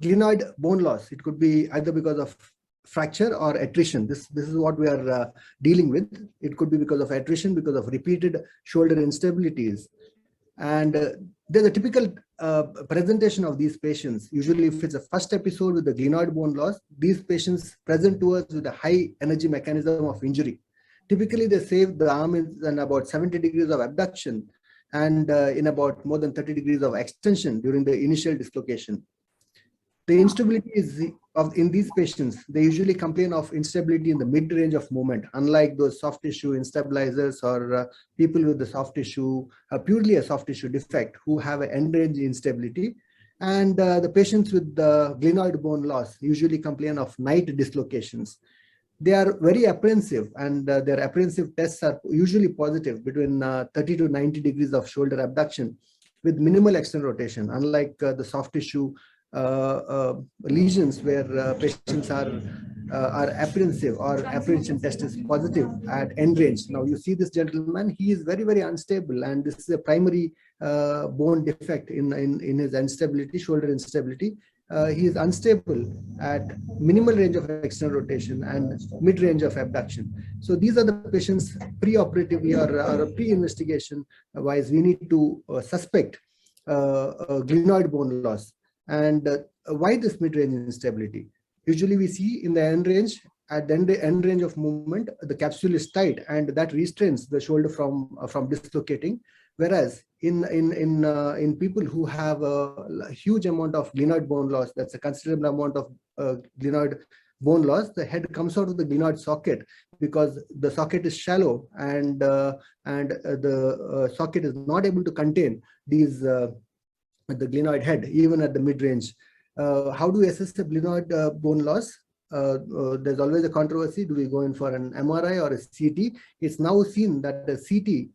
glenoid bone loss. It could be either because of fracture or attrition. This is what we are dealing with. It could be because of attrition, because of repeated shoulder instabilities. And there's a typical presentation of these patients. Usually, if it's a first episode with the glenoid bone loss, these patients present to us with a high energy mechanism of injury. Typically, they save the arm in about 70 degrees of abduction and in about more than 30 degrees of extension during the initial dislocation. The instability is in these patients, they usually complain of instability in the mid-range of movement, unlike those soft tissue instabilizers or people with the soft tissue, purely a soft tissue defect who have an end-range instability. And the patients with the glenoid bone loss usually complain of night dislocations. They are very apprehensive, and their apprehensive tests are usually positive between 30 to 90 degrees of shoulder abduction with minimal external rotation, unlike the soft tissue lesions where patients are apprehensive or apprehension test is positive at end range. Now you see this gentleman, he is very, very unstable, and this is a primary bone defect in his instability, shoulder instability. He is unstable at minimal range of external rotation and mid-range of abduction. So these are the patients pre-operatively or pre-investigation wise, we need to suspect glenoid bone loss. And why this mid-range instability? Usually we see in the end range, at the end range of movement, the capsule is tight and that restrains the shoulder from dislocating. Whereas in people who have a huge amount of glenoid bone loss, that's a considerable amount of glenoid bone loss, the head comes out of the glenoid socket because the socket is shallow and the socket is not able to contain these the glenoid head even at the mid-range. How do we assess the glenoid bone loss? There's always a controversy. Do we go in for an MRI or a CT? It's now seen that the CT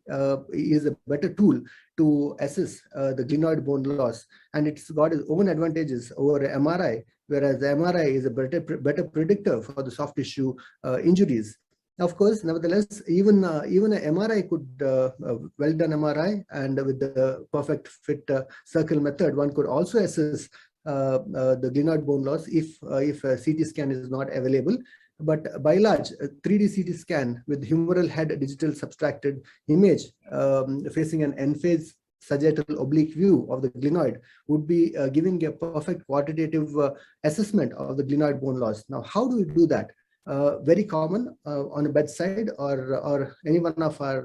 is a better tool to assess the glenoid bone loss, and it's got its own advantages over MRI, whereas the MRI is a better predictor for the soft tissue injuries. Of course, nevertheless, even an MRI could, well done MRI, and with the perfect fit circle method, one could also assess the glenoid bone loss if a CT scan is not available. But by large, a 3D CT scan with humeral head digital subtracted image facing an end-phase sagittal oblique view of the glenoid would be giving a perfect quantitative assessment of the glenoid bone loss. Now, how do we do that? Very common on a bedside, or any one of our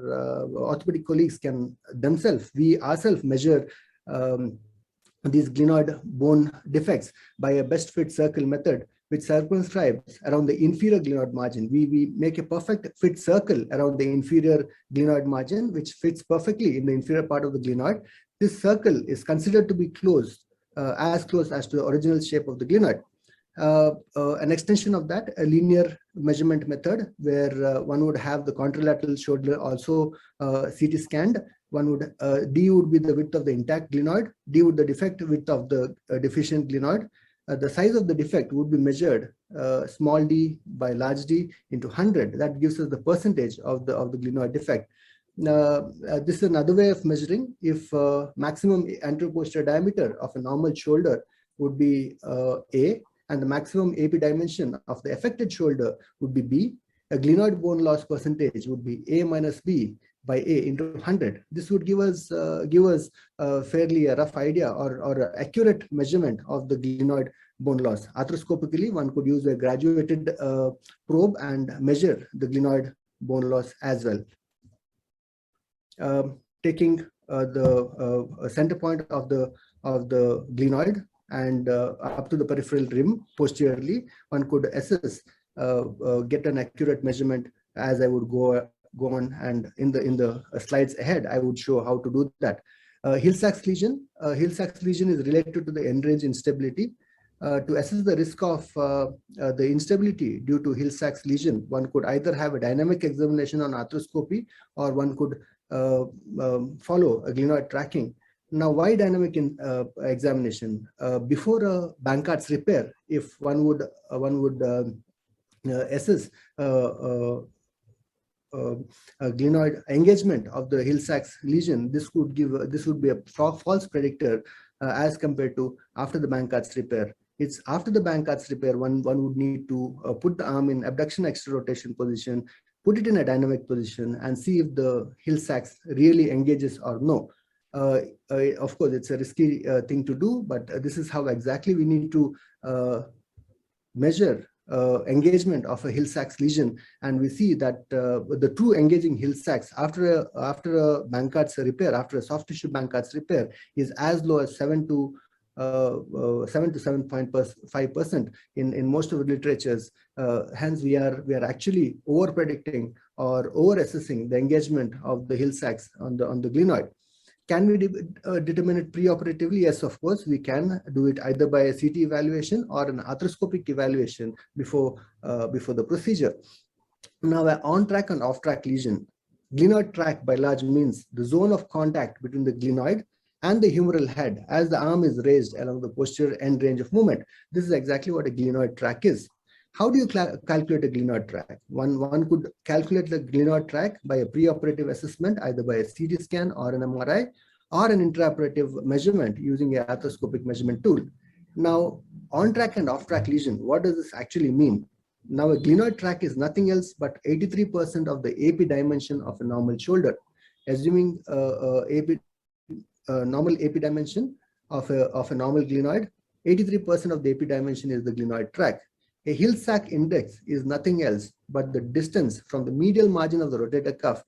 orthopedic colleagues can themselves, we ourselves measure these glenoid bone defects by a best fit circle method, which circumscribes around the inferior glenoid margin. We make a perfect fit circle around the inferior glenoid margin, which fits perfectly in the inferior part of the glenoid. This circle is considered to be closed, as close as to the original shape of the glenoid. An extension of that, a linear measurement method, where one would have the contralateral shoulder also CT scanned. One would D would be the width of the intact glenoid, D would the defect width of the deficient glenoid. The size of the defect would be measured small d by large D into 100. That gives us the percentage of the glenoid defect. This is another way of measuring if maximum anteroposterior diameter of a normal shoulder would be A, and the maximum AP dimension of the affected shoulder would be B. A glenoid bone loss percentage would be A minus B by A into 100. This would give us fairly a rough idea or accurate measurement of the glenoid bone loss. Arthroscopically, one could use a graduated probe and measure the glenoid bone loss as well. Taking the center point of the glenoid and up to the peripheral rim posteriorly, one could assess, get an accurate measurement, as I would go on, and in the slides ahead, I would show how to do that. Hill-Sachs lesion. Hill-Sachs lesion is related to the end-range instability. To assess the risk of the instability due to Hill-Sachs lesion, one could either have a dynamic examination on arthroscopy, or one could follow a glenoid tracking. Now, why dynamic examination? Before a Bankhart's repair, if one would assess glenoid engagement of the Hill-Sachs lesion, this would be a false predictor as compared to after the Bankhart's repair. It's after the Bankart's repair, one would need to put the arm in abduction extra rotation position, put it in a dynamic position, and see if the heel sacs really engages or no. Of course, it's a risky thing to do, but this is how exactly we need to measure engagement of a heel sacs lesion, and we see that the true engaging heel sacs after a Bankart's repair, after a soft tissue Bankart's repair, is as low as 7 to 7.5% in most of the literatures. Hence, we are actually over predicting or over assessing the engagement of the heel sacs on the glenoid. Can we determine it preoperatively? Yes, of course, we can do it either by a CT evaluation or an arthroscopic evaluation before the procedure. Now, an on-track and off-track lesion. Glenoid track by large means the zone of contact between the glenoid and the humeral head as the arm is raised along the posterior end range of movement. This is exactly what a glenoid track is. How do you calculate a glenoid track? One could calculate the glenoid track by a preoperative assessment, either by a CT scan or an MRI, or an intraoperative measurement using a arthroscopic measurement tool. Now, on-track and off-track lesion, what does this actually mean? Now, a glenoid track is nothing else but 83% of the AP dimension of a normal shoulder. Assuming normal AP dimension of a normal glenoid, 83% of the AP dimension is the glenoid track. A heel sac index is nothing else but the distance from the medial margin of the rotator cuff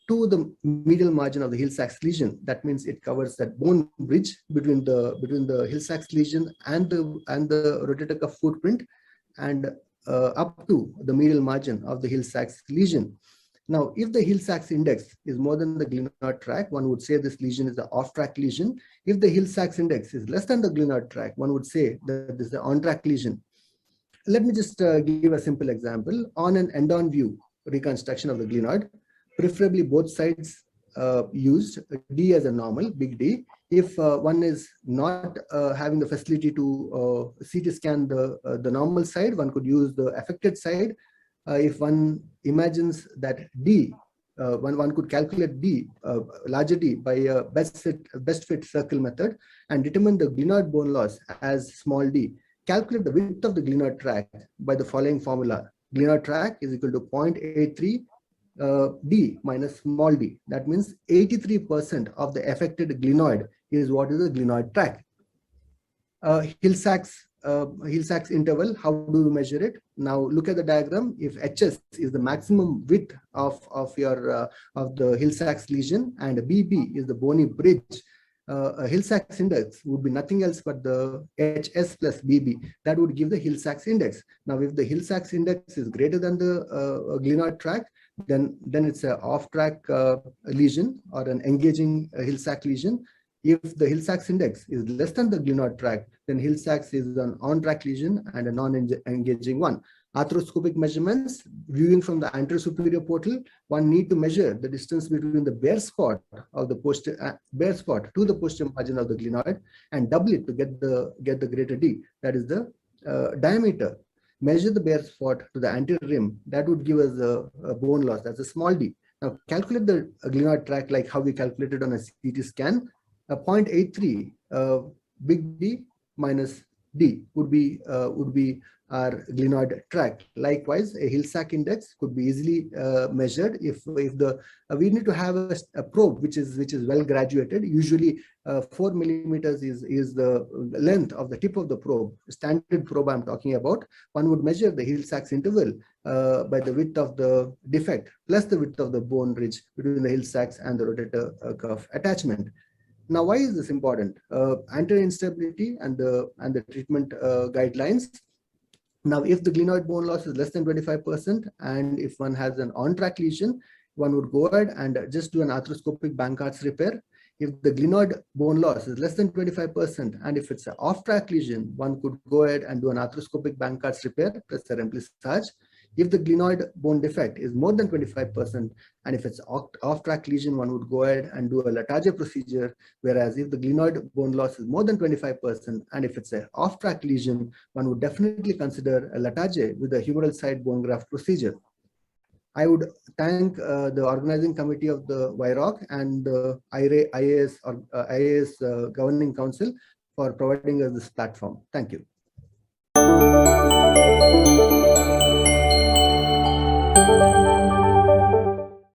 to the medial margin of the heel sac lesion. That means it covers that bone bridge between the heel sac lesion and the rotator cuff footprint, and up to the medial margin of the heel sac lesion. Now, if the heel sac index is more than the glenoid track, one would say this lesion is the off-track lesion. If the heel sac index is less than the glenoid track, one would say that this is the on-track lesion. Let me just give a simple example. On an end-on view reconstruction of the glenoid, preferably both sides used, D as a normal, big D. If one is not having the facility to CT scan the normal side, one could use the affected side. If one imagines that D, one could calculate D, larger D, by a best fit circle method and determine the glenoid bone loss as small d. Calculate the width of the glenoid track by the following formula. Glenoid track is equal to 0.83 D minus small d. That means 83% of the affected glenoid is what is the glenoid track. Heel sacs interval, how do you measure it? Now look at the diagram. If HS is the maximum width of the heel sacs lesion and BB is the bony bridge, a heel sacs index would be nothing else but the HS plus BB. That would give the heel sacs index. Now, if the heel sacs index is greater than the glenoid track, then it's an off-track lesion or an engaging heel sac lesion. If the heel sacs index is less than the glenoid track, then heel sacs is an on-track lesion and a non-engaging one. Arthroscopic measurements, viewing from the anterior superior portal, one need to measure the distance between the bare spot of the bare spot to the posterior margin of the glenoid and double it to get the greater D. That is the diameter. Measure the bare spot to the anterior rim. That would give us a bone loss. That's a small d. Now calculate the glenoid track like how we calculated on a CT scan. 0.83 big D minus D would be our glenoid track. Likewise, a heel sac index could be easily measured if we need to have a probe which is well graduated. Usually 4 millimeters is the length of the tip of the probe. Standard probe I'm talking about. One would measure the heel sacs interval by the width of the defect plus the width of the bone ridge between the heel sacs and the rotator cuff attachment. Now, why is this important? Anterior instability and the treatment guidelines. Now, if the glenoid bone loss is less than 25%, and if one has an on-track lesion, one would go ahead and just do an arthroscopic Bankart's repair. If the glenoid bone loss is less than 25%, and if it's an off-track lesion, one could go ahead and do an arthroscopic Bankart's repair plus a remplissage. If the glenoid bone defect is more than 25%, and if it's off-track lesion, one would go ahead and do a Latarjet procedure. Whereas if the glenoid bone loss is more than 25%, and if it's an off-track lesion, one would definitely consider a Latarjet with a humeral side bone graft procedure. I would thank the organizing committee of the Wiroc and the IAS Governing Council for providing us this platform. Thank you.